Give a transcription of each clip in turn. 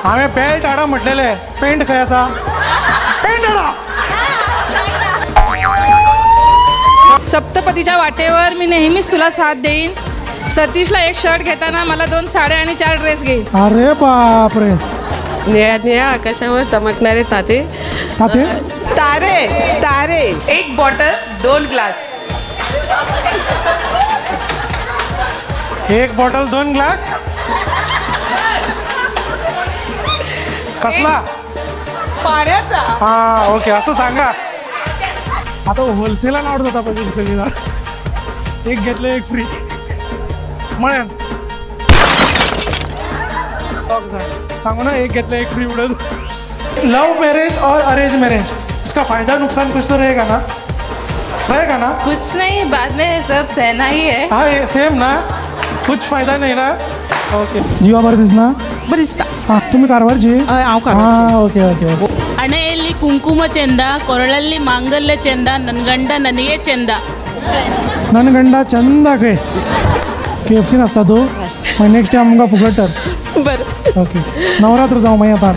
हांवें पेल्ट हाडा म्हटलेले, पेंट खंय आसा? पेंट हाडा. सप्तपदीच्या वाटेवर मी नेहमीच तुला साथ देईन. सतीशला एक शर्ट घेताना मला 2 साड्या आणि 4 ड्रेस घे. अरे बापरे. निळ्या निळ्या आकाशावर चमकणारे तारे ताते तारे तारे. 1 बॉटल 2 ग्लास. 1 bottle 2 glass. कसला? पाण्याचा. हा ओके, असं सांगा. आता होलसेलान आवडत होता पैसे सगळीला. एक घेतलं एक फ्री. म्हण सांगू ना, एक घेतलं एक फ्री उडल. लव मैरिज और अरेंज मैरिज, इसका फायदा नुकसान कुछ तो रहेगा ना? कुछ नहीं, बाद में सब सहना ही है. हाँ ये सेम ना, कुछ फायदा नहीं ना. ओके. जीवा बरं दिसना? बरं दिसता. हां तुम्ही कारवारची? हां ओके ओके ओके. ಹಣೆಯಲ್ಲಿ ಕುಂಕುಮ ಚೆಂದ, ಕೊರಳಲ್ಲಿ ಮಾಂಗಲ್ಯ ಚೆಂದ, ನನ್ನ ಗಂಡ ನನಗೆ ಚೆಂದ. ನನ್ನ ಗಂಡ ಚಂದ काय KFC नसता तो मग नेक्स्ट टाइम आमका फुकट तर. बरं. ओके. नवरात्र जाऊ मग आता.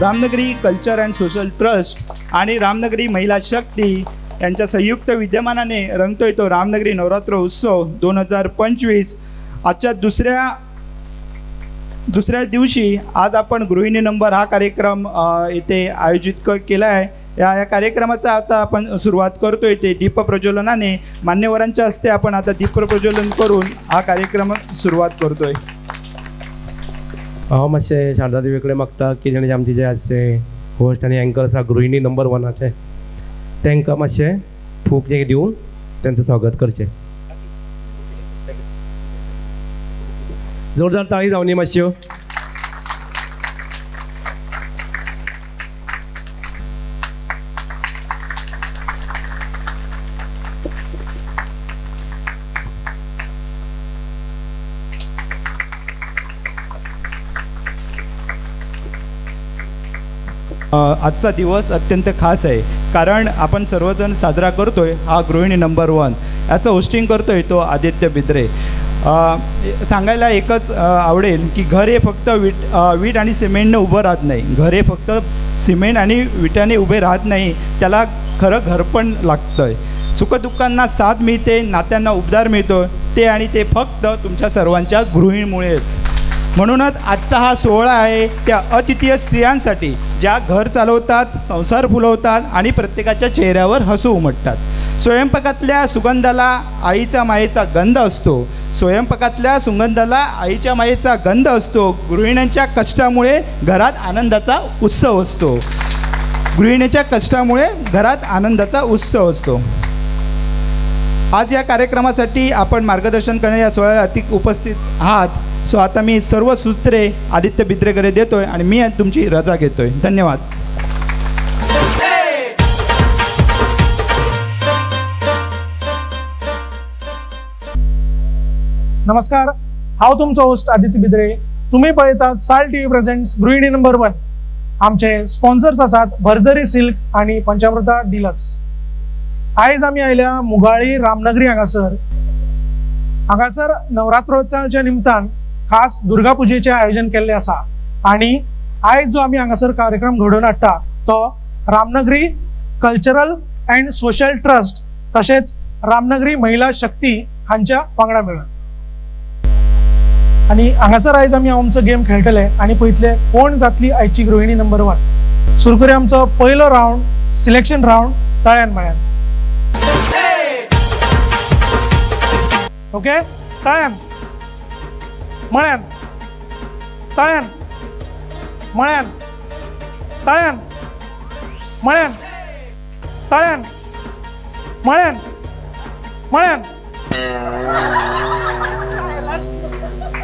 रामनगरी कल्चर अँड सोशल ट्रस्ट आणि रामनगरी महिला शक्ती यांच्या संयुक्त विद्यमानाने रंगतोय तो रामनगरी नवरात्र उत्सव 2025. आजच्या दुसऱ्या दिवशी आज आपण गृहिणी नंबर हा कार्यक्रम इथे आयोजित केला आहे. या कार्यक्रमाचा आता आपण सुरुवात करतोय ते दीपप्रज्वलनाने. मान्यवरांच्या हस्ते आपण आता दीपप्रज्वलन करून हा कार्यक्रम सुरुवात करतोय. हांव मातशें शारदा देवी कडेन मागता की जेणे आमचे जे आजचे होस्ट आनी एंकर आसा गृहिणी नंबर 1 तांकां मातशें फूक जे दिवन तांचें स्वागत करचें. जोरदार ताळी जावनी मातश्यो. आजचा दिवस अत्यंत खास आहे, कारण आपण सर्वजण साजरा करतोय हा गृहिणी नंबर 1. याचं होस्टिंग करतोय तो आदित्य बिद्रे. सांगायला एकच आवडेल की घर हे फक्त वीट आणि सिमेंटने उभं राहत नाही. घर हे फक्त सिमेंट आणि विटाने उभे राहत नाही, त्याला खरं घर पण लागतं आहे. सुखदुःखांना साथ मिळते, नात्यांना उबदार मिळतो, ते आणि ते फक्त तुमच्या सर्वांच्या गृहिणीमुळेच. म्हणूनच आजचा हा सोहळा आहे त्या अद्वितीय स्त्रियांसाठी ज्या घर चालवतात, संसार फुलवतात आणि प्रत्येकाच्या चेहऱ्यावर हसू उमटतात. स्वयंपाकातल्या सुगंधाला आईच्या मायेचा गंध असतो. स्वयंपाकातल्या सुगंधाला आईच्या मायेचा गंध असतो. गृहिणींच्या कष्टामुळे घरात आनंदाचा उत्सव असतो. गृहिणीच्या कष्टामुळे घरात आनंदाचा उत्सव असतो. आज या कार्यक्रमासाठी आपण मार्गदर्शन करणे या सोहळ्याला अति उपस्थित आहात. सो आता मी सर्व सूत्रे आदित्य बिद्रेकडे देतोय आणि मी तुमची रजा घेतोय. धन्यवाद. नमस्कार, हांव तुमचो होस्ट आदित्य बिद्रे. तुम्ही पळयतात साल टीव्ही प्रेझेंट्स गृहिणी नंबर 1. आमचे स्पॉन्सर्स आसात भर्जरी सिल्क आणि पंचामृता डिलक्स. आयज आमी आयल्या मुगाळी रामनगरी हांगासर नवरात्रोत्सवाच्या निमतान खास दुर्गा पुजेचे आयोजन केल्ले आसा. आणि आयज जो आमी हांगासर कार्यक्रम घडोवन हाडटा तो रामनगरी कल्चरल अँड सोशल ट्रस्ट तशेंच रामनगरी महिला शक्ती हांच्या वांगडा मेळून. आणि हांगासर आयज आमी आमचो गेम खेळटले आणि पळयतले कोण जातली आयची गृहिणी नंबर 1. सुरू करूया आमचो पयलो राउंड, सिलेक्शन राउंड तळ्यान मळ्यान. ओके, तळ्यान मळ्यान, तळ्यान मळ्यान, तळ्यान मळ्यान, तळ्यान मळ्यान, मळ्यान.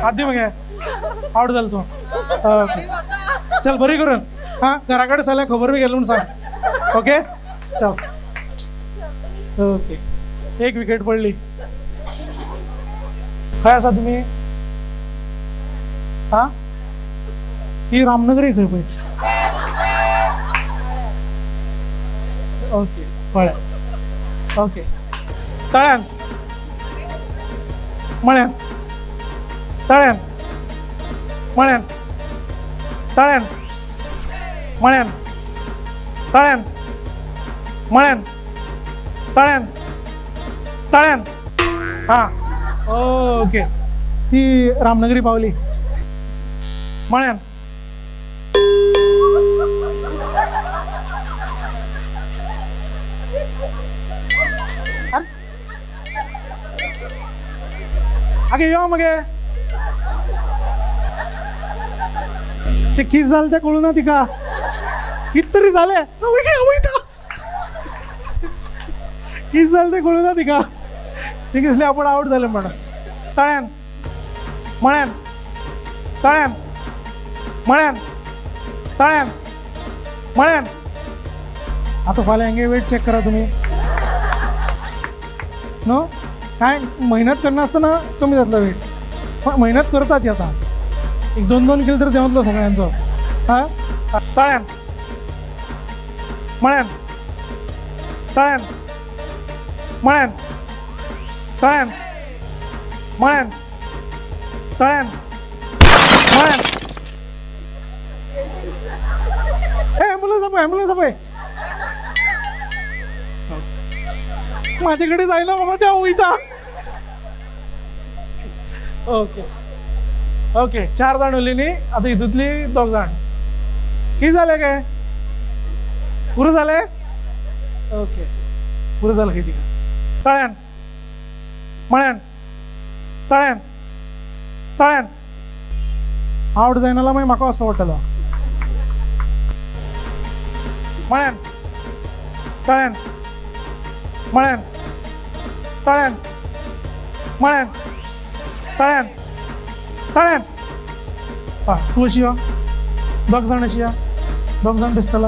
आधी मग आवड जाल तू. चल बरी करून. हां घराकडे चला, खबर बी गेलो म्हणून सांग. ओके चल. ओके, 1 विकेट पडली. खंय आसा तुमी हा ती रामनगरी खंय पळय ओके कळ्ळें ओके तळ्यान मळ्यान तळ्यान मळ्यान तळ्यान मळ्यान तळ्यान मळ्यान तळ्यान तळ्यान हां ओके ती रामनगरी पावली मळ्यान आगे यो मगे ते किस झालं ते कळू ना तिका कितरी झाले किस झालं ते कळू ना तिका ती किसले आपण आउट झाले म्हणून तळ्यान मळ्यान तळ्यान मळ्यान तळ्यान मळ्यान आता फाल्यां हेंगे वेट चेक करा तुम्ही नो काय मेहनत करनासतना कमी जातलो वेट पण मेहनत करतात आता एक 2-2 किलो तर देंवतलो सगळ्यांचो हा तळ्यान मळ्यान तळ्यान मळ्यान तळ्यान मळ्यान तळ्यान मळ्यान ॲम्ब्युलन्स पळय माझ्याकडे जायला बाबा त्या वयता ओके ओके 4 जाण उरली न्ही आता हितूंतली 2 जाण कितें जालें काय पुरो जालें ओके पुरो जालें कितें तळ्यान मळ्यान तळ्यान तळ्यान आवट जायना जाल्यार मागीर म्हाका वचपाक पडटलो मळ्यान तळ्यान मळ्यान तळ्यान मळ्यान तळ्यान तळ्यान तूं अशी यो 2 जाण अशी या 2 जाण दिसतला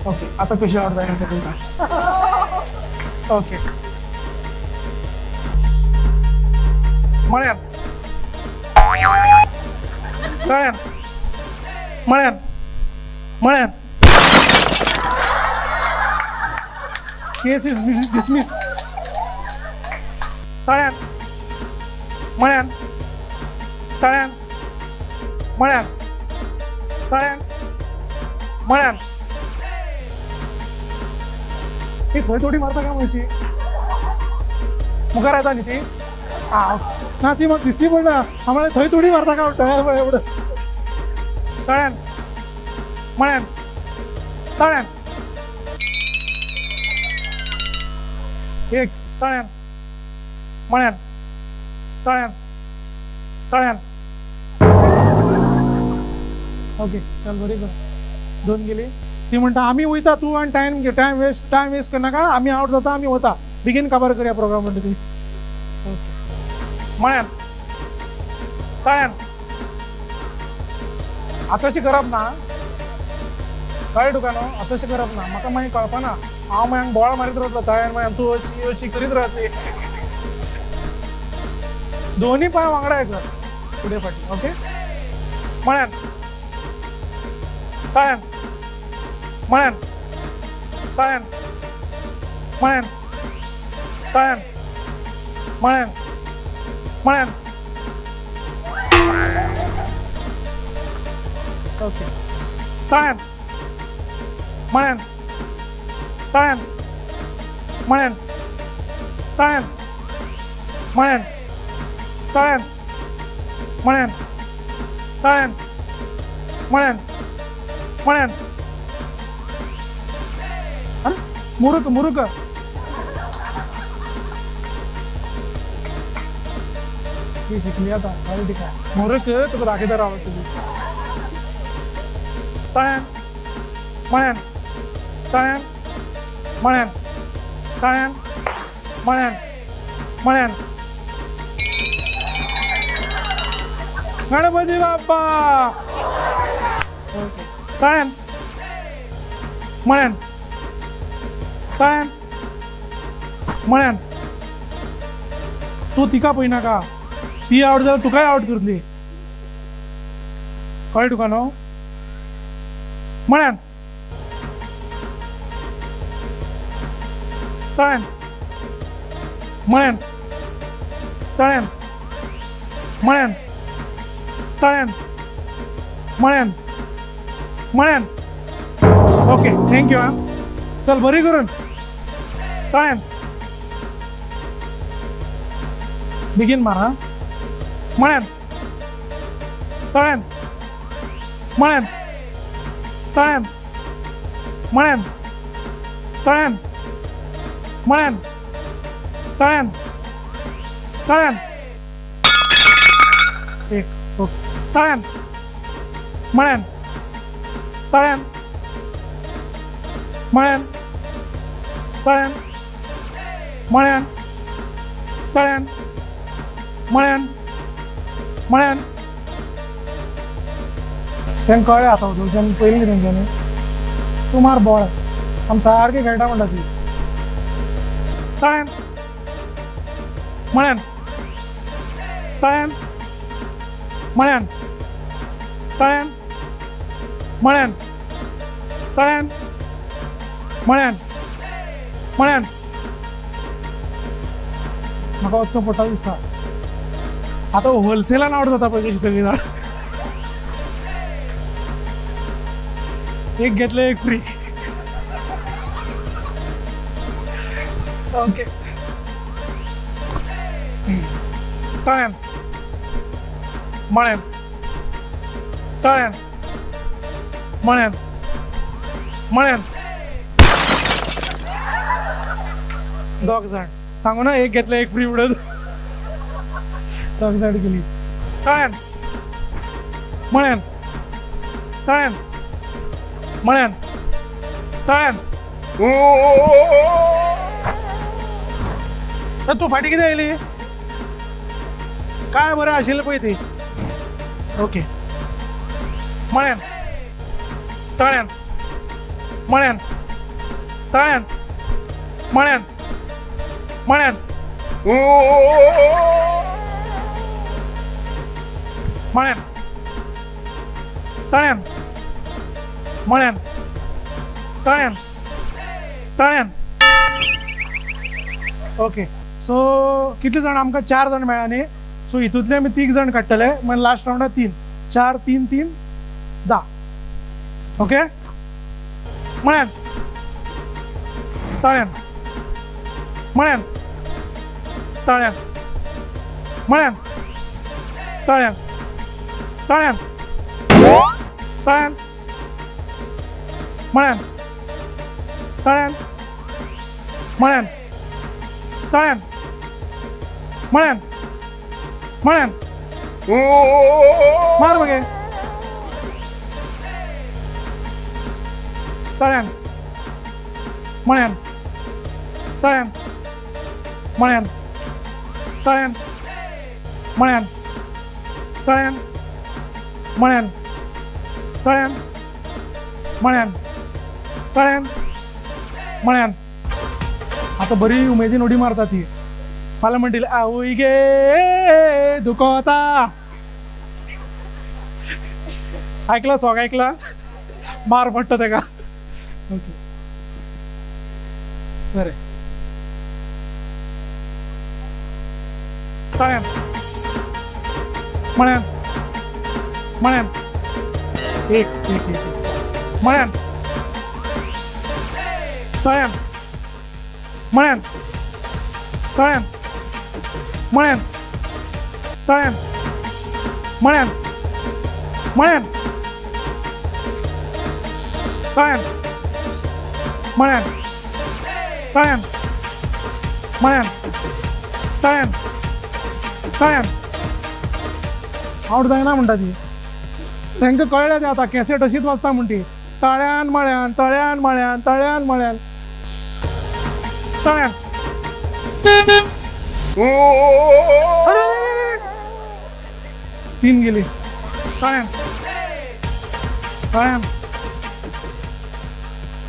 ओके आता कशी आवड जायना तें पळयता ओके मळ्यान तळ्यान मळ्यान मळ्यान केस इज डिसमिस तळ्यान मळ्यान तळ्यान मळ्यान तळ्यान मळ्यान ती थंय थोडी मारता काय म्हणशी मुखार येता न्ही ती ना ती म्हाका दिसली पडना आम्हाला थंय थोडी मारता काय म्हणटा एवढं तळ्यान मळ्यान तळ्यान एक तळ्यान मळ्यान तळ्यान तळ्यान ओके चल बरी कर 2 गेली ती म्हणटा आमी वयता तूं आनी टायम वेस्ट करनाका आमी आउट जाता आमी वता बेगीन काबार करया प्रोग्राम म्हणटा ती ओके मळ्यान तळ्यान आतांशी करप ना कळ्ळें तुका न्हू आतांशी करप ना म्हाका मागीर कळपाना हांव मागीर बोळ मारीत रावतलो तळ्यान मागीर तूं अशी अशी करीत रावतली दोन्ही पांय वांगडा कर फुडें फाटीं ओके मळ्यान तळ्यान मळ्यान तळ्यान मळ्यान तळ्यान मळ्यान मळ्यान ओके तळ्यान मळ्यान तळ्यान मळ्यान तळ्यान मळ्यान तळ्यान मळ्यान तळ्यान मळ्यान मळ्यान अरे मुरुक मुरुक ती शिकली आता कळ्ळें तिका मुरुक तुका दाखयता राव तुजी तळ्यान मळ्यान तळ्यान मळ्यान तळ्यान मळ्यान मळ्यान गणपती बाप्पा ओके तळ्यान मळ्यान तळ्यान मळ्यान तूं तिका पळयनाका ती आवट जाल्यार तुकाय आवट करतली कळ्ळें तुका न्हू म्हळ्यान तळ्यान म्हळ्यान तळ्यान म्हळ्यान तळ्यान म्हळ्यान म्हळ्यान ओके थँक्यू आं चल बरी करून तळ्यान बेगीन मार हां म्हळ्यान तळ्यान म्हळ्यान तळ्यान म्हळ्यान तळ्यान म्हळ्यान तळ्यान तळ्यान एक ओके तळ्यान म्हळ्यान तळ्यान म्हळ्यान तळ्यान म्हळ्यान तळ्यान म्हळ्यान म्हळ्यान तेंका कळ्ळें आतां वचून पयलीं तेंच्यांनी तूं मार बॉल आमी सारकें खेळटा म्हणटा ती तळ्यान म्हळ्यान तळ्यान म्हळ्यान तळ्यान म्हळ्यान तळ्यान म्हळ्यान म्हळ्यान म्हाका वचचो पडटा दिसता आतां होलसेलान आवट जाता पळय कशी सगळीं जाण एक घेतले एक फ्री ओके तळ्यान म्हळ्यान तळ्यान म्हळ्यान म्हळ्यान दोग जाण सांगू ना एक घेतले एक फ्री उडत दोग जाण गेली तळ्यान म्हळ्यान तळ्यान म्हळ्यान तळ्यान तूं फाटीं कितें येयली काय बरें आशिल्लें पळय ती ओके म्हळ्यान तळ्यान म्हळ्यान तळ्यान म्हळ्यान म्हळ्यान म्हळ्यान तळ्यान म्हळ्यान तळ्यान तळ्यान ओके सो कितले जाण आमकां 4 जाण मेळ्ळा न्ही सो हितूंतले आमी 3 जाण काडटले मागीर लास्ट राउंडाक 3 4 3 3 10 ओके म्हळ्यान तळ्यान म्हळ्यान तळ्यान म्हळ्यान तळ्यान तळ्यान तळ्यान म्हळ्यान तळ्यान म्हळ्यान तळ्यान म्हळ्यान म्हळ्यान मार मगे तळ्यान म्हळ्यान तळ्यान म्हळ्यान तळ्यान म्हळ्यान तळ्यान म्हळ्यान तळ्यान म्हळ्यान तळ्यान म्हळ्यान आतां बरी उमेदीन उडी मारता ती फाल्यां म्हणटली आवय गे दुखता ऐकला सॉंग ऐकला मार पडटा तेका ओके बरें तळ्यान म्हळ्यान म्हळ्यान एक एक एक म्हळ्यान तळ्यान म्हळ्यान तळ्यान म्हळ्यान तळ्यान म्हळ्यान म्हळ्यान तळ्यान म्हळ्यान तळ्यान म्हळ्यान तळ्यान तळ्यान आवट जायना म्हणटा ती तांकां कळ्ळें तें आतां कॅसेट अशीच वाजता म्हण ती तळ्यान म्हळ्यान तळ्यान म्हळ्यान तळ्यान म्हळ्यान तळ्यान तीन गेली तळ्यान तळ्यान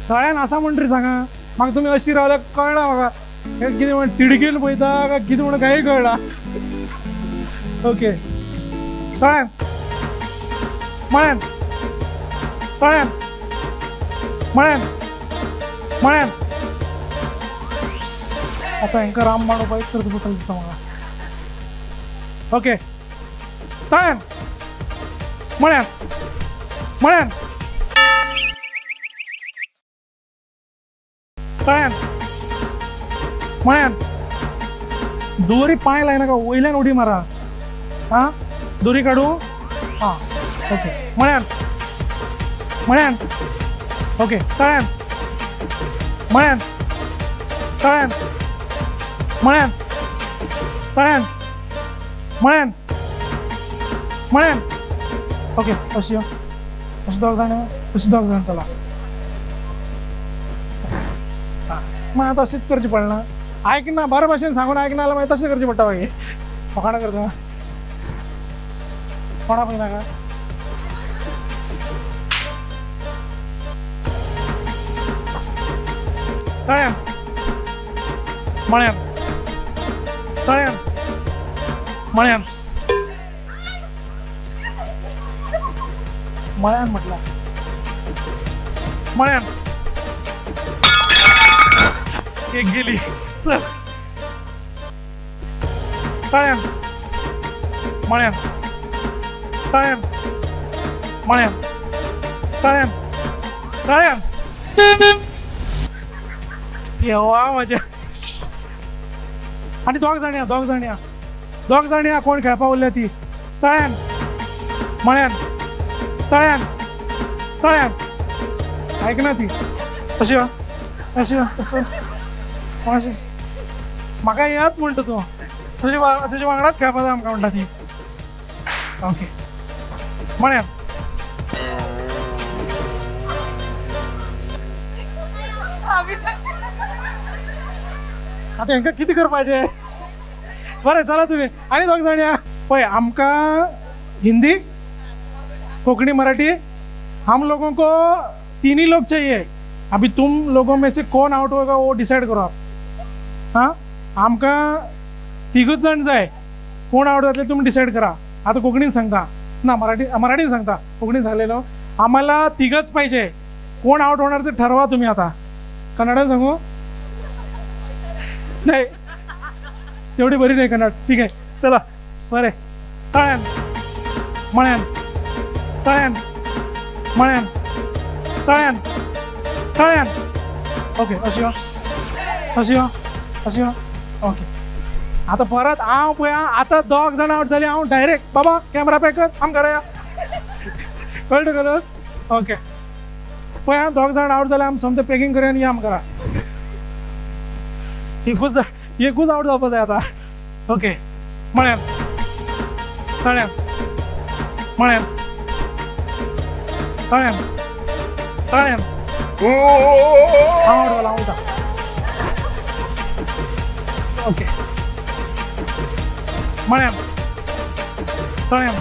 तळ्यान आसा म्हण तरी सांगा म्हाका तुमी अशी रावल्यार कळना म्हाका कितें म्हण तिडकीन पळयता काय कितें म्हण कांय कळना ओके कळ्ळें म्हळें कळ्ळें म्हळें म्हळें आता हांकां राम बाण उपाय करचो पडटलो दिसता म्हाका ओके कळ्ळें म्हळें म्हळें कळ्ळें म्हळें दोरी पांय लायनाका वयल्यान उडी मारा हां दोरी काडू हां ओके म्हळ्यान म्हळ्यान ओके कळ्ळें म्हळ्यान कळ्ळें म्हळ्यान कळ्ळें म्हळ्यान म्हळ्यान ओके अशी अशी दोग जाण अशी दोग जाण चला मग आता अशीच करची पडना ऐक ना बरे भाशेन सांगून ऐक ना जाल्यार मागीर तशें करचें पडटा मागीर फकाणां करता कोणा पळय नाका कळ्ळें म्हळ्यान कळ्ळें म्हळ्यान म्हळ्यान म्हटल्यार म्हळ्यान एक गेली चल कळ्ळें म्हळ्यान कळ्ळें म्हळ्यान कळ्ळें कळ्ळें देवा म्हज्या आनी दोग जाणया कोण खेळपा उरल्या ती कळ्ळें म्हळ्यान कळ्ळें कळ्ळें आयकना ती अशी अशी असं अशी म्हाका येत म्हणटा तूं तुजे वांगडाच खेळपा जाय आमकां म्हणटा ती ओके म्हळ्यान आता हांकां कितें करपाचें बरें चला तुमी आनी दोग जाणया पळय आमकां हिंदी कोंकणी मराठी हम लोगों को तीन ही लोग चाहिए अभी तुम लोगों में से कौन आउट होगा वो डिसाइड करो आप हाँ आमकां तिगूच जाण जाय कोण आउट जातले तुम्ही डिसाइड करा आता कोंकणीन सांगता ना मराठीन सांगता कोंकणीन सांगलेलो आम्हाला तिघच पाहिजे कोण आउट होणार ते ठरवा तुम्ही आता कन्नडात सांगू नाही तेवढी बरी नाही कन्नड ठीक आहे चला बरे कळ्ळें म्हळ्यान कळ्ळें म्हळ्यान कळ्ळें कळ्ळें ओके अशी ओके आता परत हांव पळय आता दोग जाण आउट जाली हांव डायरेक्ट बाबा कॅमेरा पॅक कर आम करूया कळ्ळें ओके पळय हांव दोग जाण आउट जाले आम समजा पॅकिंग करूया आनी आम करा एकूच आउट जावपा जाय आता ओके म्हळ्यान कळ्ळें म्हळ्यान कळ्ळें कळ्ळें हांव आउट जाला हांव ओके म्हळ्यान कळ्ळें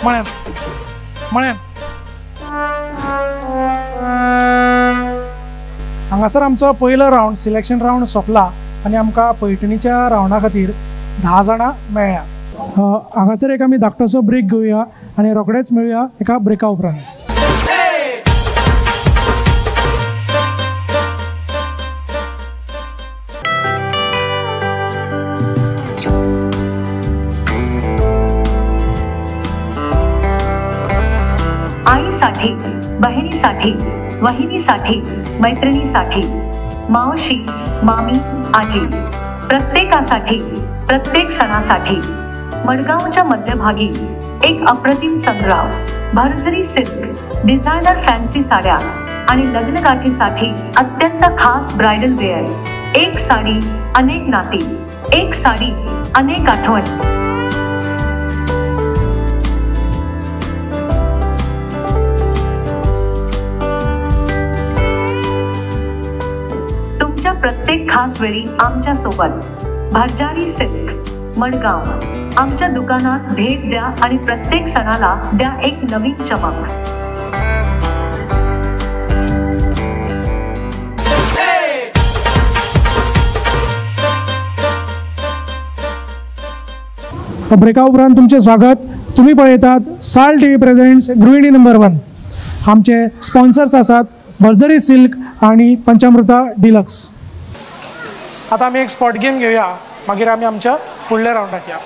म्हळ्यान म्हळ्यान हांगासर आमचो पयलो राउंड सिलेक्शन राउंड सोंपला आनी आमकां पैठणीच्या राउंडा खातीर 10 जाणां मेळ्ळ्या हांगासर एक आमी धाकटोसो ब्रेक घेवया आनी रोखडेच मेळुया एका ब्रेका उपरांत आईसाठी बहिणीसाठी वहिनीसाठी मैत्रिणीसाठी मावशी मामी आजी प्रत्येकासाठी प्रत्येक सणासाठी मडगावच्या मध्यभागी एक अप्रतिम संग्रह भरजरी सिल्क डिझायनर फॅन्सी साड्या आणि लग्नगाठीसाठी अत्यंत खास ब्रायडल वेअर एक साडी अनेक नाती एक साडी अनेक आठवण प्रत्येक खास वेळी आमच्या सोबत भरजारी सिल्क मडगाव आमच्या दुकानात भेट द्या आणि प्रत्येक सणाला द्या एक नवीन चमक ब्रेका उपरांत तुमचे स्वागत. तुम्ही पळयतात साल टीव्ही प्रेझेंट्स गृहिणी नंबर 1. आमचे स्पॉन्सर्स आसात भर्जरी सिल्क आणि पंचामृता डिलक्स. आता आमी एक स्पॉट गेम घेऊया, मागीर आमी आमच्या फुडल्या राउंडाक या.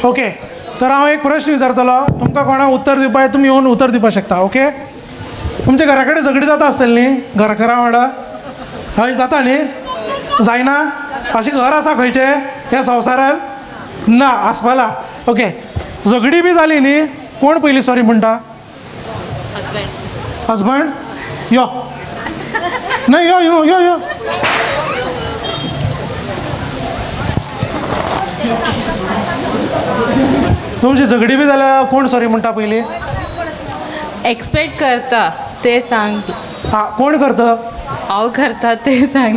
ओके, तर हांव एक प्रश्न विचारतलो, तुमकां कोणाक उत्तर दिवपाक तुमी येवन उत्तर दिवपाक शकता. ओके, तुमच्या घरा कडेन झगडी जाता आसतली न्ही, घरा वांगडा? हय जाता न्ही? जायना? अशें घर आसा खंयचे ह्या संवसारान? ना, आसपाला. ओके, झगडी बी जाली न्ही, कोण पयली सॉरी म्हणटा? हजबंड? यो नाही, यो यो यो यो तुमची झगडी बी जाल्यार कोण सॉरी म्हणटा पयली? एक्सपेक्ट करता ते सांग. हां, कोण करता? हांव करता ते सांग.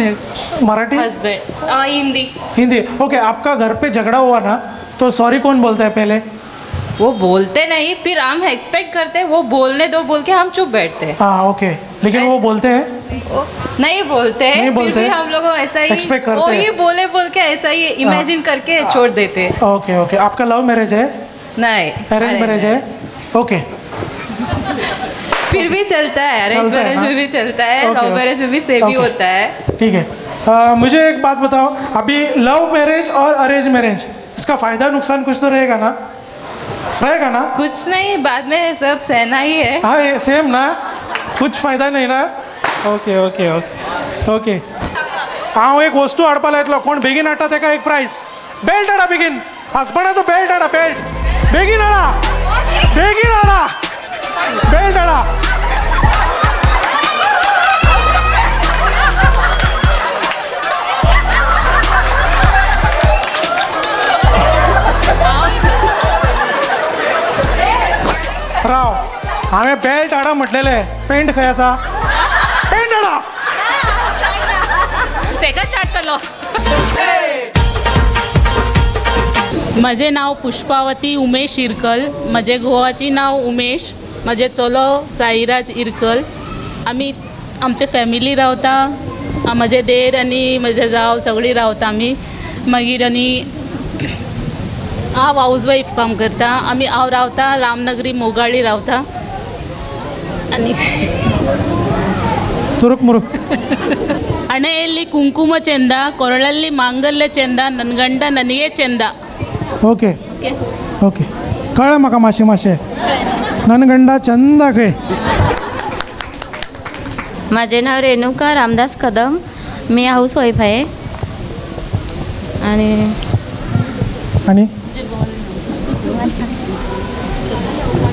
मराठी? हस्बैंड. हिंदी. हिंदी. ओके, आपका घर पे झगड़ा हुआ ना, तो सॉरी कौन बोलता है पहले? वो बोलते नहीं, फिर हम एक्सपेक्ट करते हैं वो बोलने दो बोल के हम चुप बैठते हैं. हाँ ओके, लेकिन वो बोलते हैं? नहीं बोलते हैं, फिर भी हम लोग ऐसा ही एक्सपेक्ट करते वो हैं. ही बोले बोल के ऐसा ही इमेजिन करके छोड़ देते हैं. ओके ओके, आपका लव मैरिज है? नहीं, अरेंज मैरिज है? ओके, फिर भी चलता है. अरेंज मैरिज में भी चलता है, लव मैरिज में भी सेम ही होता है. ठीक है. मुझे एक बात बताओ, अभी लव मैरिज और अरेंज मैरिज, इसका फायदा नुकसान कुछ तो रहेगा ना? रहेगा ना? कुछ नहीं, बाद में सब सहना ही है. हाँ, ये सेम ना, कुछ फायदा नहीं ना? Okay okay okay okay. हांव एक वस्तू हाडपाक येतलो, कोण बेगीन हाडटा तेका एक प्राइज. बेल्ट हाडा बेगीन, हस्बंडाचो बेल्ट हाडा, बेल्ट बेगीन हाडा, बेगीन हाडा, बेल्ट हाडा. राव, हांवें बेल्ट हाडा म्हटलेले, पेंट खंय आसा? पेंट हाडा. तेकाच हाडटलो. माझे नाव पुष्पावती उमेश इरकल, माझे घोवाची नाव उमेश, माझे चलो साईराज इरकल. आम्ही आमचे फॅमिली रावता, माझे देर आणि म्हजे जाव सगळी रावता आमी. मागीर आनी हांव हाऊस वाईफ काम करता. आमी हांव रावता रामनगरी मोगाळी रावता. आनी तुरुक मुरुक. ಹಣೆಯಲ್ಲಿ ಕುಂಕುಮ ಚೆಂದ, ಕೊರಳಲ್ಲಿ ಮಾಂಗಲ್ಯ ಚೆಂದ, ನನ್ನ ಗಂಡ ನನಗೆ ಚೆಂದ. ओके ओके, कळ्ळें म्हाका मातशें. नन गंडा चंद खंय? माझे नाव रेणुका रामदास कदम, मी हाऊस वाईफ आहे. आणि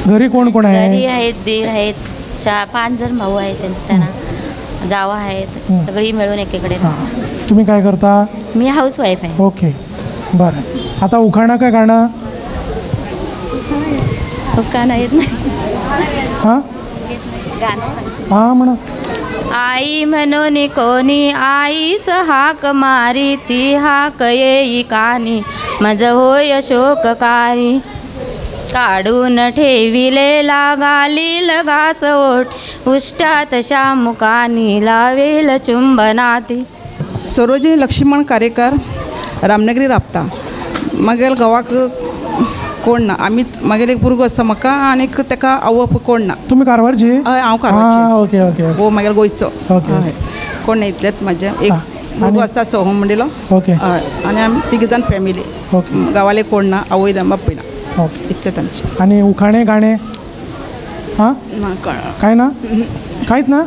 घरी कोण कोण आहे? घरी आहेत, दीर आहेत, 4-5 जण भाऊ आहेत, त्यांना जावा आहेत, सगळी मिळून एकीकडे. तुम्ही काय करता? मी हाऊस वाईफ आहे. ओके, बरं. आता उखाणा काय गाणं? उखाणा येत नाही. हां हां म्हणा. आई म्हणून कोणी आईस हाक मारी, ती हाक येई कानी, मज होय शोककारी. काढून ठेविले लागालील घास ओठ, उष्टात शामुकानी लावेल चुंबनाती. सरोजिनी लक्ष्मण कारेकर, रामनगरी राबता. मागेल गांवाक कोण ना आमी मागेलो एक भुरगो आसा म्हाका आनी ताका आवप कोण ना. तुम्ही कारवारची? हय हांव हा कारवारची. ओके ओके हो मागेलो गोंयचो. ओके. हय कोण ना इतलेंच म्हाजें एक भुरगो आसा सोहम म्हणलेलो. ओके हय आनी आमी तिगी जाण फॅमिली. ओके गांवाले कोण ना आवय ना बापूय ना. ओके. इतलेंच आमचें. आणि उखाणे गाणे हां ना कळना. काय ना काहीच ना?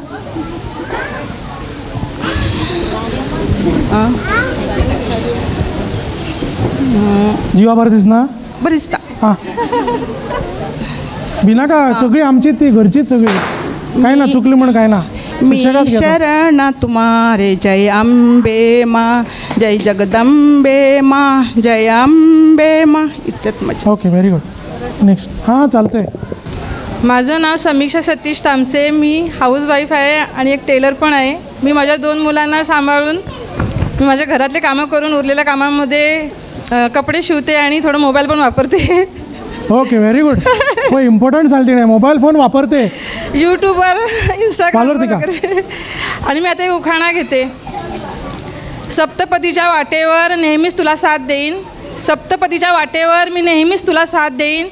जीवा बरं दिसना? बरें दिसता. हां भिना का सगळी आमची ती घरचीच सगळी काय ना चुकली म्हण काय ना. मी सुशेगात घेतो. शरण तुम्हारे जय अंबे माँ जय जगदंबे माँ जय अंबे माँ इतलेंच म्हाजें. Okay very good. नेक्स्ट हां चालतंय. माझं नाव समीक्षा सतीश तामसे. मी हाऊसवाईफ आहे आणि एक टेलर पण आहे. मी माझ्या 2 मुलांना सांभाळून मी माझ्या घरातले कामं करून उरलेल्या कामामध्ये कपडे शिवते आणि थोडं मोबाईल पण वापरते. Okay very good. हो इम्पॉर्टंट चालते नाही मोबाईल फोन वापरते यूट्यूबवर इंस्टाग्राम वापरते का? वगैरे. आणि मी आता एक उखाणा घेते. सप्तपदीच्या वाटेवर नेहमीच तुला साथ देईन. सप्तपदीच्या वाटेवर मी नेहमीच तुला साथ देईन.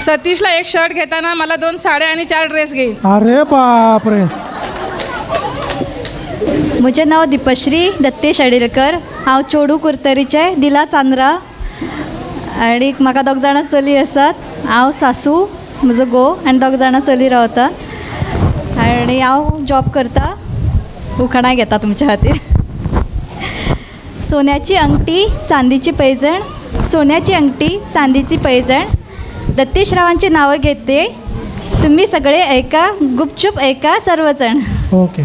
सतीशला एक शर्ट घेताना मला 2 साड्या आणि 4 ड्रेस घेईन. अरे बापरे. म्हजें नांव दिपश्री दत्तेश अडेलकर. हांव चोडू कुर्तरीचें दिला चांद्रा आनी म्हाका 2 जाणां चली आसात. हांव सासू म्हजो घोव आनी 2 जाणां चली रावता आनी हांव जॉब करता. उखाणा घेता तुमच्या खातीर. सोन्याची अंगठी चांदीची पैजण. सोन्याची अंगठी चांदीची पैजण. दत्तेश रावांची नावं घेते. तुम्ही सगळे ऐका गुपचूप ऐका सर्वजण. Okay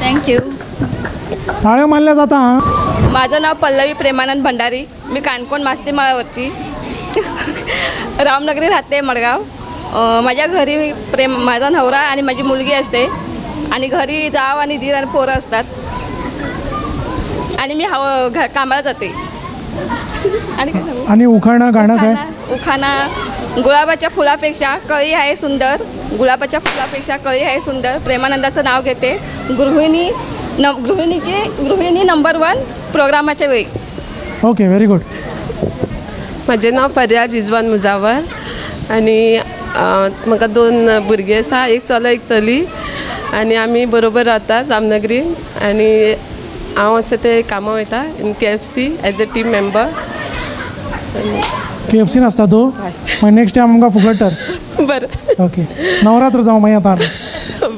thank you. टाळ्या मारल्या जाता. हां माझं नाव पल्लवी प्रेमानंद भंडारी. मी काणकोण मास्तीमाळावरची रामनगरी राहते मडगाव. माझ्या घरी माझा नवरा आणि माझी मुलगी असते आणि घरी जाव आणि दीर आणि पोरं असतात आणि मी कामाला जाते. आणि काय सांगू? आणि उखाणा गाणं काय? उखाणा गुलाबाच्या फुलापेक्षा कळी आहे सुंदर. गुलाबाच्या फुलापेक्षा कळी आहे सुंदर. प्रेमानंदाचं नाव घेते. गृहिणी नंबर 1 प्रोग्रामाच्या वेळी. Okay very good. म्हजें नाव फर्याद रिजवान मुजावर आनी म्हाका 2 भुरगीं आसा. एक चलो एक चली आनी आमी बरोबर रावतात रामनगरीन. आनी हांव अशें ते कामां वयता in KFC as a team member. KFC नासता तूं? मागीर नेक्स्ट टायम आमकां फुकट तर. बरें. ओके नवरात्र जावं मागीर आतां.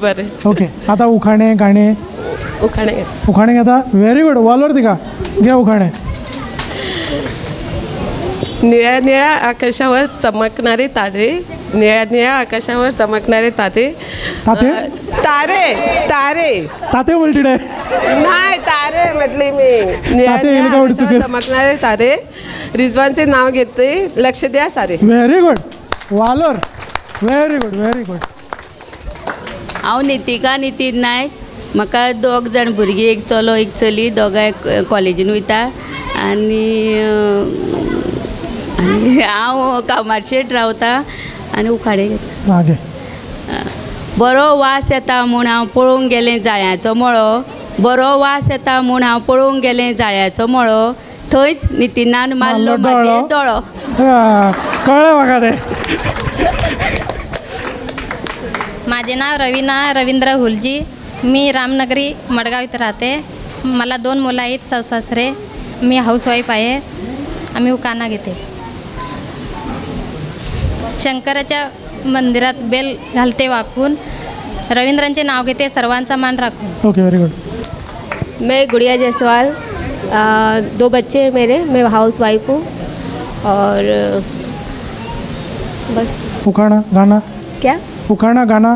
बरें. ओके आतां उखाणे गाणे. उखाणे घेता. Very good. वालोर तिका घे उखाणे. निळ्या निळ्या आकाशावर चमकणारे तारे. निळ्या निळ्या आकाशावर चमकणारे तारे. ताते तारे तारे ताते म्हणटिडे नाही तारे म्हटली मी. निळ्या ताते निळ्या येईल का उडीत आकाशावर चमकणारे तारे. रिजवानचे नाव घेते. लक्ष द्या सारे. Very good. वालोर व्हेरी गुड व्हेरी गुड. हांव नितिका नितीन नायक. म्हाका 2 जाण भुरगीं एक चलो एक चली. दोगांय कॉलेजीन वयता आनी हांव कामारशेट रावता आनी उखाणे घेता. बरो वास येता म्हूण हांव पळोवंक गेलें जाळ्याचो मळो. बरो वास येता म्हूण हांव पळोवंक गेलें जाळ्याचो मळो. थंयच नितिनान मारलो म्हाजे दोळो. कळ्ळें म्हाका ते. माझे नाव रवीना रवींद्र हुलजी. मी रामनगरी मडगाव इथं राहते. मला 2 मुलं आहेत सासरे. मी हाऊसवाईफ आहे. आम्ही उखाणा घेते. शंकराच्या मंदिरात बेल घालते वाकून. रवींद्रांचे नाव घेते सर्वांचा मान राखून. Okay very good. मैं गुड़िया जायसवाल. 2 बच्चे हैं मेरे. मैं हाउस वाइफ हूँ और बस. उखाणा गाना. क्या उखाणा गाना?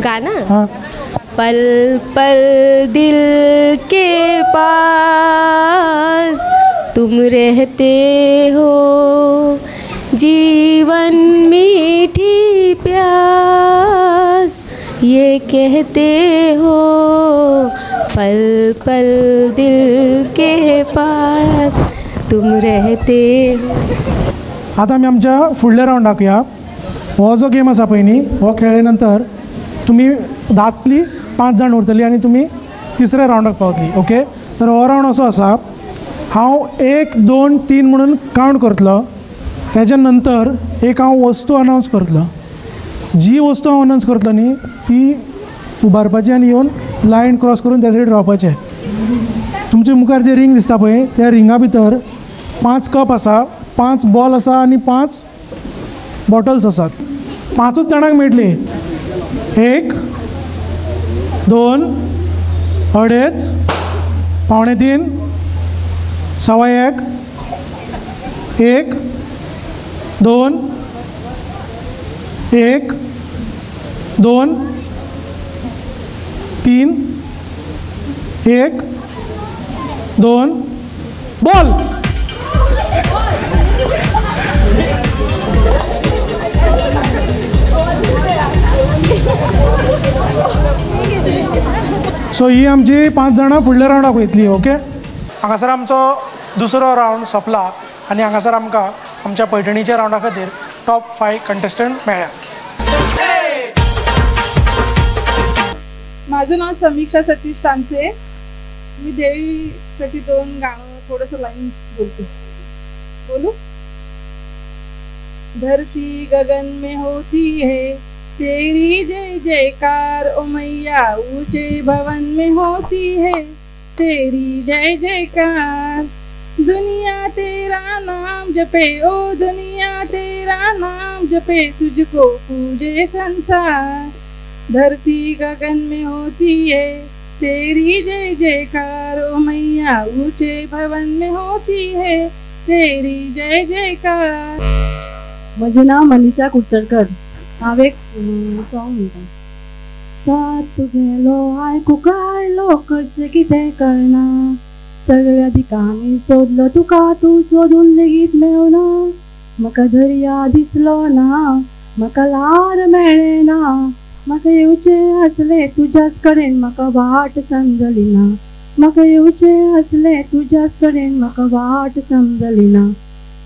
गाना. हाँ. पल पल दिल के पास तुम रहते हो. जीवन मीठी प्यास ये कहते हो. पल पल दिल के पास तुम रहते हो. आता आमी आमच्या फुडल्या राउंडाक या. हो जो गेम आसा पळय न्ही हो खेळ्ळे नंतर तुमी 10तली 5 जाण उरतली आनी तुमी तिसऱ्या राउंडाक पावतली. ओके तर हो राउंड असो आसा. हांव 1 2 3 म्हणून कावंट करतलो त्याच्या नंतर एक हांव वस्तू अनाउन्स करतलो. जी वस्तू हांव अनाउन्स करतलो न्ही ती उबारपाची आनी येवन लायन क्रॉस करून त्या सायडीर रावपाचें. तुमच्या मुखार जे रिंग दिसता पळय त्या रिंगा भितर 5 कप आसा, 5 बॉल आसा आनी 5 बॉटल्स आसात. 5 जाणांक मेळटली. 1 2 2.5 3 1 1 2 1 2 3 1 2 बॉल. सो ही आमची 5 जाणां फुडल्या रावंडाक वयतली. ओके, हांगासर आमचो दुसरो रावंड सोंपला आनी हांगासर आमकां आमच्या पैठणीच्या रावंडा खातीर टॉप 5 कंटेस्टंट मेळ्ळ्या. माझं नाव समीक्षा सतीश तामसे. मी देवीसाठी 2 गाणं थोडंसं लाईन बोलू. धरती गगन में होती है तेरी जय जयकार, ओ मैया ऊंचे भवन में होती है तेरी जय जयकार. दुनिया तेरा नाम जपे, ओ दुनिया तेरा नाम जपे, तुझको पूजे संसार. धरती गगन में होती है तेरी जय जयकार, ओ मैया ऊंचे भवन में होती है तेरी जय जयकार. माझे नाव मनीषा कुचरकर. हांव एक सॉंग म्हणटा. सात गेलो आयकू कायलो करचें कितें करना, सगळ्या दिकांनी सोदलो तुका तूं सोदून लेगीत मेळना. म्हाका दर्या दिसलो ना, म्हाका लार मेळ्ळें ना, म्हाका येवचें आसलें तुज्याच कडेन म्हाका वाट समजली ना. म्हाका येवचें आसलें तुज्याच कडेन म्हाका वाट समजली ना.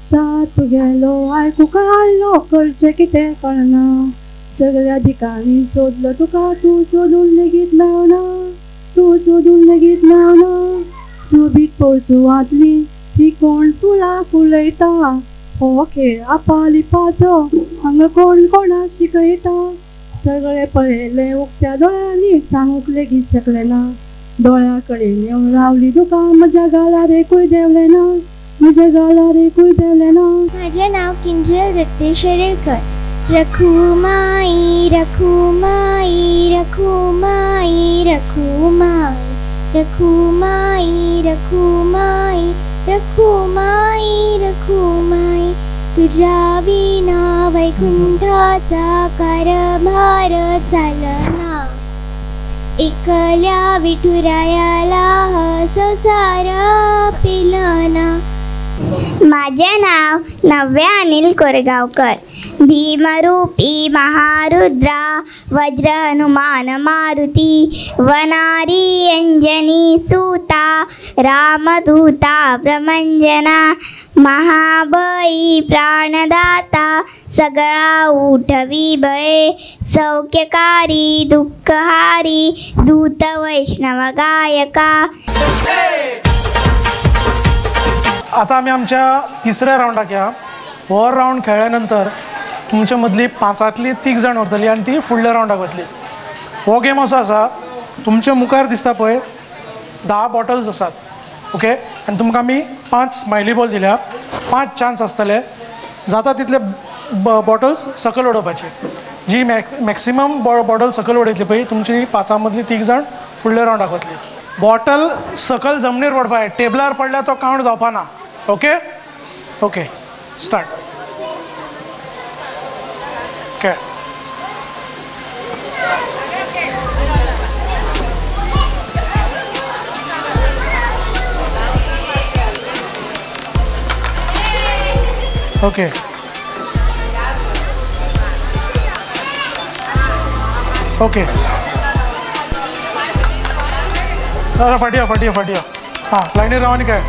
सात गेलो आयकू काडलो करचें कितें कळना, सगळ्या दिकांनी सोदलो तुका तूं सोदून लेगीत मेळना, तूं सोदून लेगीत मेळना. चुबीत पोरसुवांतली ती कोण फुलां फुलयता, हो खेळ आपालिपाचो हांगा कोण कोणाक शिकयता. सगळे पळयले उक्त्या दोळ्यांनी सांगूंक लेगीत शकले ना. दोळ्या कडेन येवन रावली तुका म्हज्या गालार एकूय देवलें ना, म्हज्या गालार एकूय देवलें ना. माझे नाव किंजल दत्ते शेडेलकर. रखुमाई रखुमाई रखुमाई रखुमाई रखुमाई रखुमाई रखुमाई रखुमाई, तुझ्या विना वैकुंठाचा कारभार चालना. एकल्या विठुरायाला संसार पिलाना. माझे नाव नव्या अनिल कोरेगावकर. भीमरूपी महारुद्रा वज्र हनुमान मारुती, वनारी अंजनी सूता रामदूता प्रमंजना, महाबळी प्राणदाता सगळा उठवी बळे, सौख्यकारी दुःखहारी दूत वैष्णव गायका. आता आम्ही आमच्या तिसऱ्या राऊंडाक या. हो राऊंड खेळल्यानंतर तुमच्या मदली 5 3 जाण उरतली आनी ती फुडल्या राऊंडाक वतली. हो गेम असो आसा, तुमच्या मुखार दिसता पळय 10 बॉटल्स आसात. ओके, आनी तुमकां आमी 5 स्मायली बॉल दिल्या. 5 चान्स आसतले, जाता तितले बॉटल्स सकयल उडोवपाचे. जी मॅक्सिमम बॉटल सकयल उडयतली पळय तुमची 5 मदली 3 जाण फुडल्या राऊंडाक वतली. बॉटल सकयल जमनीर पडपाक, टेबलार पडल्यार तो कावंट जावपा ना. Okay okay, start. Okay, okay okay, फाटिया फाटिया फाटिया. हां, लाईनीर रावा न्ही काय.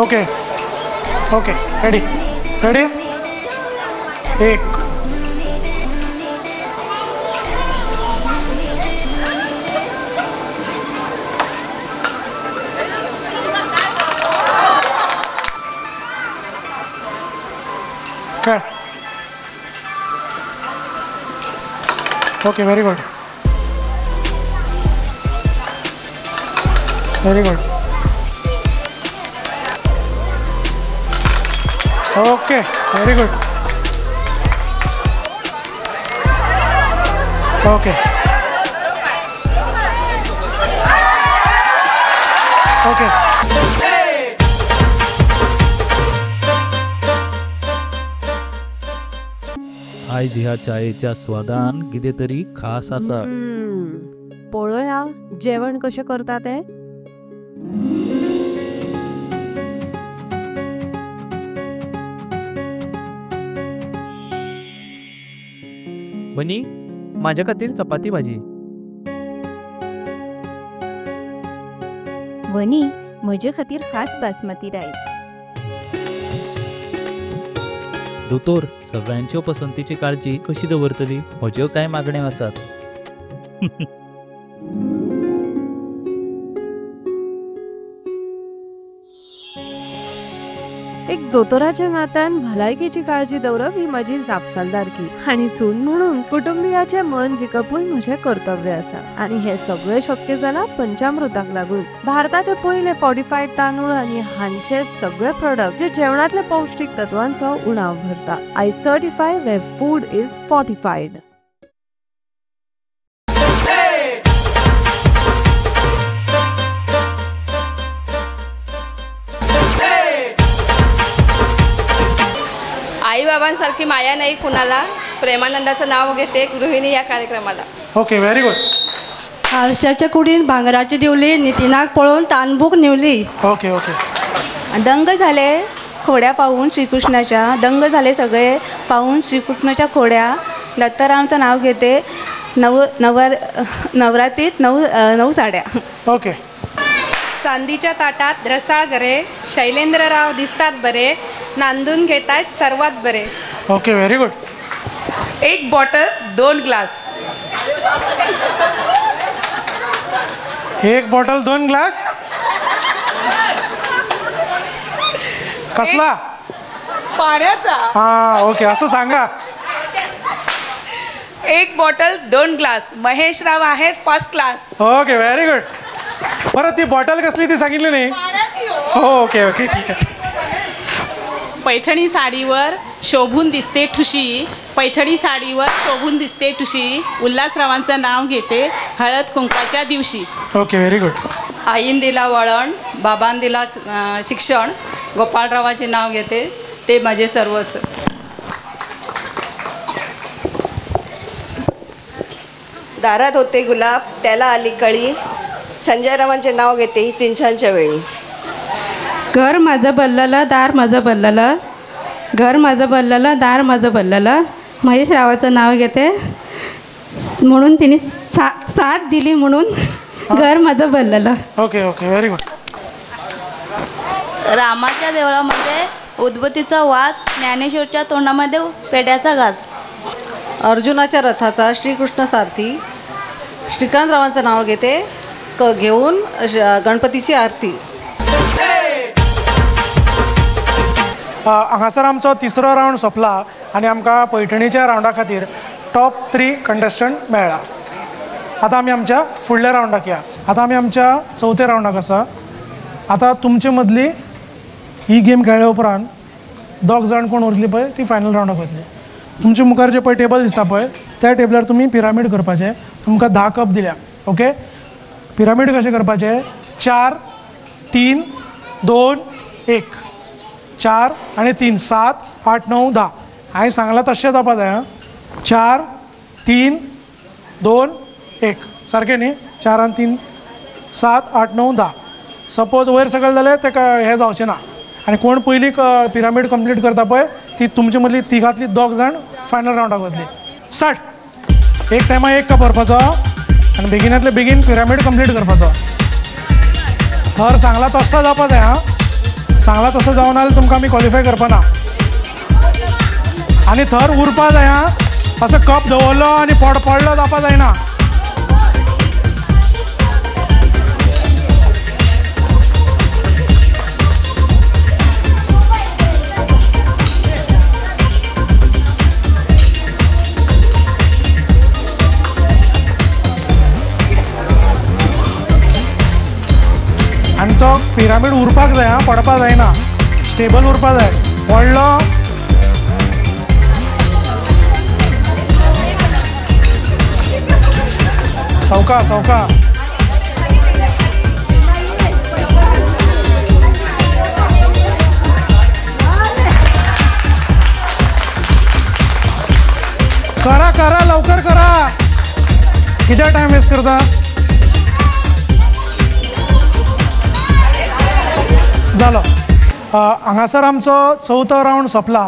Okay okay, ready ready. 1 2 खेळ. Okay, very good, very good. Okay, very good. Okay, okay. आयज ह्या चायेच्या स्वादान कितें तरी खास आसा. पळोवया जेवण कशें करता ते. वनी, माझ्या खातीर चपाती भाजी. वनी, म्हजे खातीर खास बासमती रायस. दोतोर, सगळ्यांच्यो पसंतीची काळजी कशी दवरतली? म्हज्यो कांय मागण्यो आसात. एक दोतोराच्या नात्यान भलायकेची काळजी दवरप ही म्हजी जापसालदारकी आनी सून म्हणून कुटुंबियाचे मन जिखपूय म्हजें कर्तव्य आसा. आनी हे सगळें शक्य जालां पंचामृताक लागून. भारताचे पयले फॉर्टिफायड तांदूळ आनी हांचे सगळे प्रोडक्ट जे जेवणातल्या पौष्टिक तत्वांचो उणाव भरता. I certify where food is fortified. आई बाबांसारखी माया नाही कुणाला. प्रेमानंदाचं नाव घेते गृहिणी या कार्यक्रमाला. Okay, very good. आरशाच्या कुडीन भांगराची दिवली, नितिनाक पळोवन तानबूक निवली. Okay, okay. दंग झाले खोड्या पाहून श्रीकृष्णाच्या. दंग झाले सगळे पाहून श्रीकृष्णाच्या खोड्या. दत्तारामचं नाव घेते. नवरात्रीत 9 साड्या. ओके. चांदीच्या ताटात रसाळ गरे, शैलेंद्रराव दिसतात बरे, नांदून घेतात सर्वात बरे. Okay, very good. एक बॉटल 2 ग्लास. एक बॉटल 2 ग्लास. कसला? पाण्याचा. हा, ओके, असं सांगा. एक बॉटल 2 ग्लास. महेशराव आहे first class. Okay, very good. बरं, ती बॉटल कसली ती सांगितली नाही. हो, ओके, ओके, ठीक आहे. पैठणी साडीवर शोभून दिसते ठुशी. पैठणी साडीवर शोभून दिसते ठुशी. उल्हासरावांचं नाव घेते हळद कुंकवाच्या दिवशी. Okay, very good. आईन दिला वळण, बाबान दिला शिक्षण. गोपाळरावाचे नाव घेते ते माझे सर्वस्व. दारात होते गुलाब, त्याला आली कळी. संजयरावांचे नाव घेते चिंचांच्या वेळी. घर माझं बल्ललं, दार माझं बल्ललं. घर माझं बल्ललं, दार माझं बल्ललं. महेशरावाचं नाव घेते म्हणून तिने साथ दिली म्हणून घर माझं बल्ललं. Okay, okay, very good. रामाच्या देवळामध्ये उदबत्तीचा वास. ज्ञानेश्वरच्या तोंडामध्ये पेड्याचा घास. अर्जुनाच्या रथाचा श्रीकृष्ण सारथी. श्रीकांतरावांचं नाव घेते घेऊन गणपतीची आरती. हांगासर आमचो तिसरो रावंड सोंपला आनी आमकां पैठणीच्या रावंडा खातीर टॉप 3 कंटेस्टंट मेळ्ळा. आतां आमी आमच्या फुडल्या रावंडाक या. आतां आमी आमच्या चवथ्या रावंडाक आसा. आतां तुमचे मदली ही गेम खेळ्ळे उपरांत 2 जाण कोण उरली पळय ती फायनल रावंडाक वतली. तुमच्या मुखार जे पळय टेबल दिसता पळय त्या टेबलार तुमी पिरामीड करपाचें. तुमकां 10 कप दिल्या. ओके, पिरामीड कशें करपाचें? 4, 3, 2, 1. 4 आणि 3, 7, 8, 9, 10. हांवें सांगलां तशें जावपा जाय. 4, 3, 2, 1. सारकें न्ही? 4 आणि 3, 7, 8, 9, 10. सपोज वयर सकयल जाल्यार तेका हें जावचें ना. आनी कोण पयलीं पिरामीड कंप्लीट करता पळय ती तुमचे मदली तिगांतली 2 जाण फायनल रावंडाक वतली. स्टार्ट. एक टायमा 1 कप भरपाचो आनी बेगिनांतले बेगीन पिरामीड कंप्लीट करपाचो. थर सांगला तसो जावपा जाय. हां, सांगला तसो जावना जाल्यार तुमकां आमी क्वॉलिफाय करपाना. आनी थर उरपा जाय. हां, असो कप दवरलो आनी पडलो जावपा जायना. आनी तो पिरामीड उरपाक जाय, पडपाक जायना, स्टेबल उरपाक जाय. व्हडलो सवका करा लवकर करा, किती टाइम वेस्ट करता. जालो. हांगासर आमचो चवथो रावंड सोंपला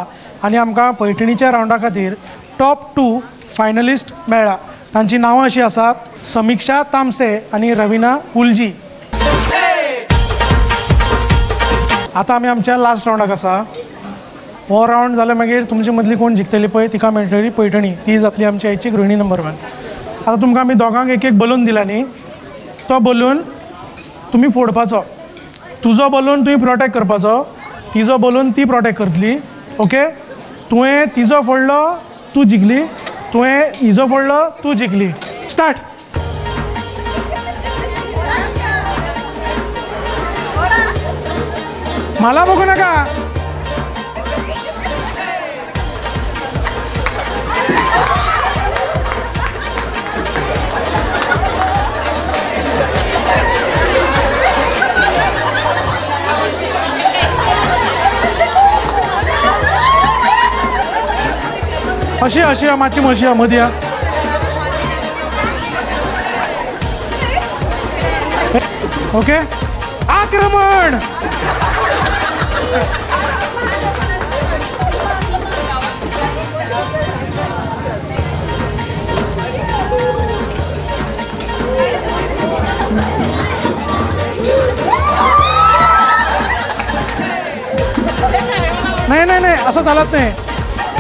आनी आमकां पैठणीच्या रावंडा खातीर टॉप 2 फायनलिस्ट मेळ्ळा. तांची नांवां अशीं आसात समिक्षा तामसे आनी रविना उलजी. आतां आमी आमच्या लास्ट रावंडाक आसा. हो रावंड जाल्यार मागीर तुमचे मदली कोण जिखतली पळय तिका मेळटली पैठणी, ती जातली आमची आयची गृहिणी नंबर 1. आतां तुमकां आमी दोगांक एक बलून दिला न्ही, तो बलून तुमी फोडपाचो. तुजो बलून तुवें प्रोटेक्ट करपाचो, तिजो बलून ती प्रोटेक्ट करतली. ओके, तुवें तिजो फोडलो तूं जिखली, तुवें हिजो फोडलो तूं जिखली. स्टार्ट. मला बघू नका. अशी मातशी मशी मदी या. ओके, आक्रमण. नाही असं चालत नाही,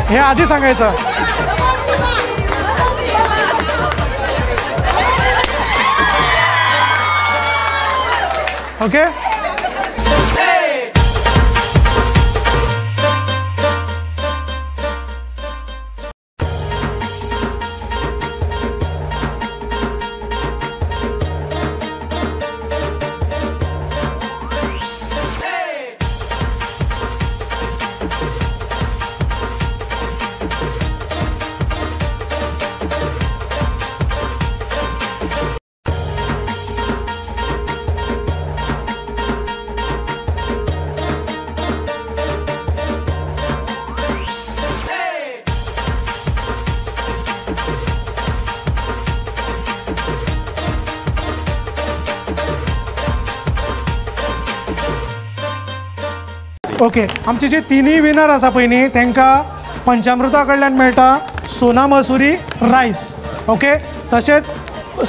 हे आधी सांगायचं. Okay, okay. आमचे जे तिनूय विनर आसा पळय न्ही तांकां पंचामृता कडल्यान मेळटा सोना मसुरी रायस. ओके, तशेंच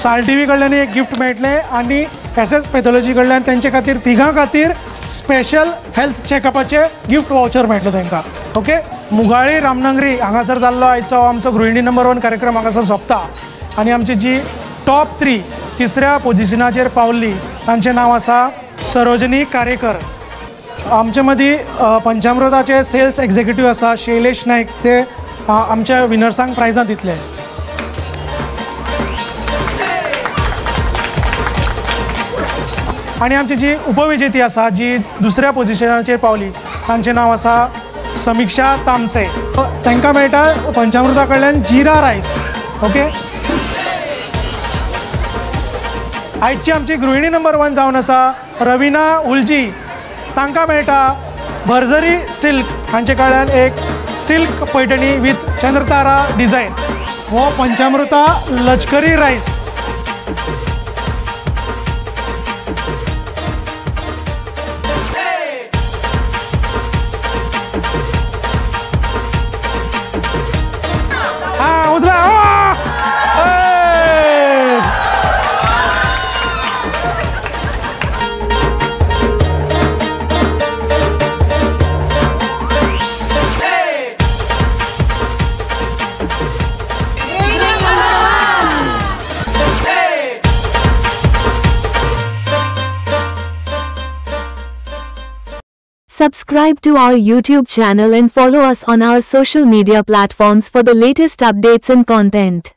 साल टी व्ही कडल्यान एक गिफ्ट मेळटलें आनी SS पॅथॉलॉजी कडल्यान तांचे खातीर तिगां खातीर स्पेशल हेल्थ चॅकअपाचे गिफ्ट वाउचर मेळटलें तांकां. ओके, मुगाळी रामनगरी हांगासर जाल्लो आयचो आमचो गृहिणी नंबर 1 कार्यक्रम हांगासर सोंपता आनी आमची जी टॉप 3 तिसऱ्या पोजिशनाचेर पावल्ली तांचें नांव आसा सरोजनी कारेकर. आमचे मदीं पंचामृताचे सेल्स एक्झिक्युटीव आसा शैलेश नायक, ते आमच्या विनर्सांक प्रायजां दितले. आनी आमची जी उपविजेती आसा जी दुसऱ्या पोजिशनाचेर पावली तांचें नांव आसा समिक्षा तामसे. तांकां मेळटा पंचामृता कडल्यान जिरा रायस. ओके, आयची आमची गृहिणी नंबर 1 जावन आसा रविना उलजी. तांकां मेळटा भर्जरी सिल्क हांचे कडल्यान एक सिल्क पैठणी विथ चंद्रतारा डिझायन. हो पंचामृता लश्करी रायस. हा उजला. Subscribe to our YouTube channel and follow us on our social media platforms for the latest updates and content.